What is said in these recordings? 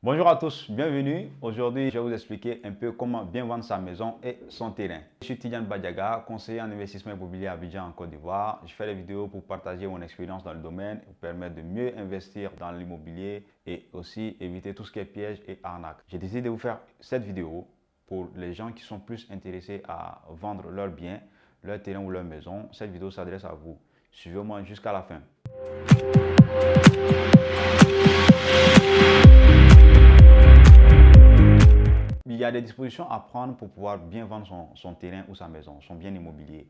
Bonjour à tous, bienvenue. Aujourd'hui, je vais vous expliquer un peu comment bien vendre sa maison et son terrain. Je suis Tidiane Badiaga, conseiller en investissement immobilier à Abidjan en Côte d'Ivoire. Je fais des vidéos pour partager mon expérience dans le domaine, vous permettre de mieux investir dans l'immobilier et aussi éviter tout ce qui est piège et arnaque. J'ai décidé de vous faire cette vidéo pour les gens qui sont plus intéressés à vendre leurs biens, leur terrain ou leur maison. Cette vidéo s'adresse à vous. Suivez-moi jusqu'à la fin. Il y a des dispositions à prendre pour pouvoir bien vendre son terrain ou sa maison, son bien immobilier.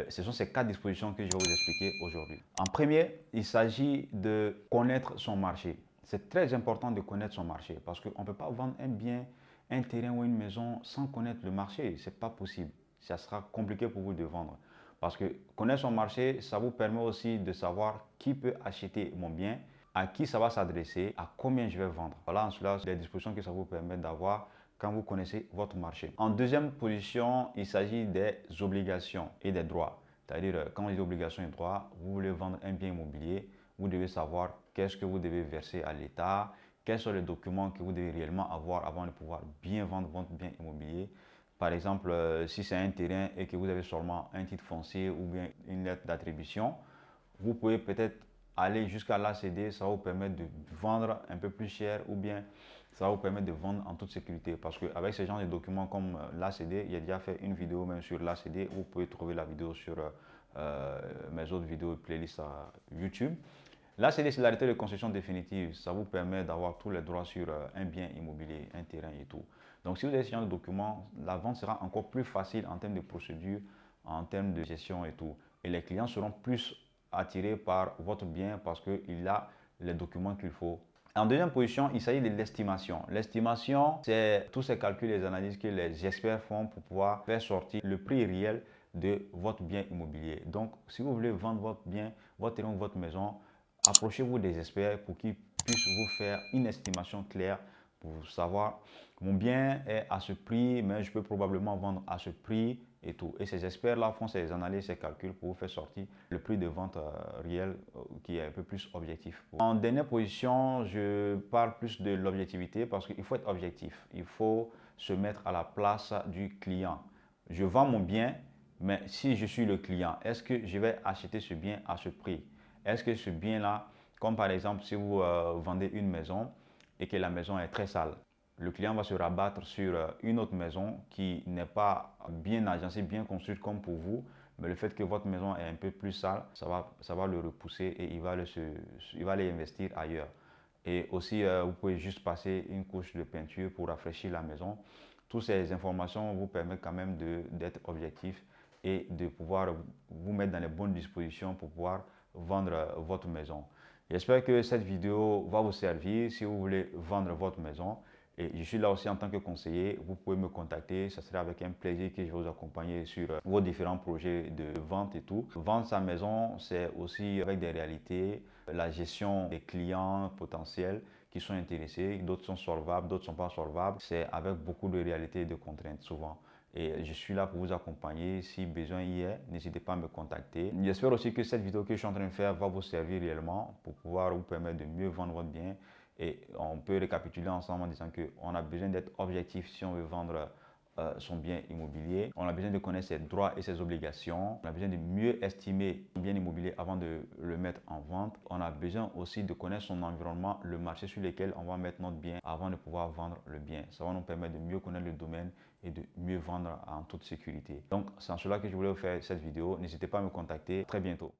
Ce sont ces 4 dispositions que je vais vous expliquer aujourd'hui. En premier, il s'agit de connaître son marché. C'est très important de connaître son marché parce qu'on ne peut pas vendre un bien, un terrain ou une maison sans connaître le marché. Ce n'est pas possible. Ça sera compliqué pour vous de vendre. Parce que connaître son marché, ça vous permet aussi de savoir qui peut acheter mon bien, à qui ça va s'adresser, à combien je vais vendre. Voilà, en cela, c'est des dispositions que ça vous permet d'avoir quand vous connaissez votre marché. En deuxième position, il s'agit des obligations et des droits. C'est-à-dire, quand on dit obligations et droits, vous voulez vendre un bien immobilier, vous devez savoir qu'est-ce que vous devez verser à l'État, quels sont les documents que vous devez réellement avoir avant de pouvoir bien vendre votre bien immobilier. Par exemple, si c'est un terrain et que vous avez seulement un titre foncier ou bien une lettre d'attribution, vous pouvez peut-être aller jusqu'à l'ACD, ça va vous permettre de vendre un peu plus cher ou bien ça va vous permettre de vendre en toute sécurité. Parce qu'avec ce genre de documents comme l'ACD, j'ai déjà fait une vidéo même sur l'ACD, vous pouvez trouver la vidéo sur mes autres vidéos et playlists à YouTube. L'ACD, c'est l'arrêté de concession définitive. Ça vous permet d'avoir tous les droits sur un bien immobilier, un terrain et tout. Donc, si vous avez ce genre de documents, la vente sera encore plus facile en termes de procédure, en termes de gestion et tout. Et les clients seront plus attirés par votre bien parce qu'il a les documents qu'il faut. En deuxième position, il s'agit de l'estimation. L'estimation, c'est tous ces calculs et les analyses que les experts font pour pouvoir faire sortir le prix réel de votre bien immobilier. Donc, si vous voulez vendre votre bien, votre terrain ou votre maison, approchez-vous des experts pour qu'ils puissent vous faire une estimation claire pour savoir mon bien est à ce prix, mais je peux probablement vendre à ce prix et tout. Et ces experts-là font ces analyses, ces calculs pour vous faire sortir le prix de vente réel qui est un peu plus objectif. En dernière position, je parle plus de l'objectivité parce qu'il faut être objectif. Il faut se mettre à la place du client. Je vends mon bien, mais si je suis le client, est-ce que je vais acheter ce bien à ce prix? Est-ce que ce bien-là, comme par exemple si vous vendez une maison et que la maison est très sale, le client va se rabattre sur une autre maison qui n'est pas bien agencée, bien construite comme pour vous, mais le fait que votre maison est un peu plus sale, ça va le repousser et il va aller investir ailleurs. Et aussi, vous pouvez juste passer une couche de peinture pour rafraîchir la maison. Toutes ces informations vous permettent quand même d'être objectif et de pouvoir vous mettre dans les bonnes dispositions pour pouvoir vendre votre maison. J'espère que cette vidéo va vous servir si vous voulez vendre votre maison. Et je suis là aussi en tant que conseiller. Vous pouvez me contacter. Ça sera avec un plaisir que je vais vous accompagner sur vos différents projets de vente et tout. Vendre sa maison, c'est aussi avec des réalités, la gestion des clients potentiels qui sont intéressés. D'autres sont solvables, d'autres ne sont pas solvables. C'est avec beaucoup de réalités et de contraintes souvent. Et je suis là pour vous accompagner. Si besoin y est, n'hésitez pas à me contacter. J'espère aussi que cette vidéo que je suis en train de faire va vous servir réellement pour pouvoir vous permettre de mieux vendre votre bien. Et on peut récapituler ensemble en disant qu'on a besoin d'être objectif si on veut vendre son bien immobilier. On a besoin de connaître ses droits et ses obligations. On a besoin de mieux estimer son bien immobilier avant de le mettre en vente. On a besoin aussi de connaître son environnement, le marché sur lequel on va mettre notre bien avant de pouvoir vendre le bien. Ça va nous permettre de mieux connaître le domaine et de mieux vendre en toute sécurité. Donc, c'est en cela que je voulais vous faire cette vidéo. N'hésitez pas à me contacter. Très bientôt.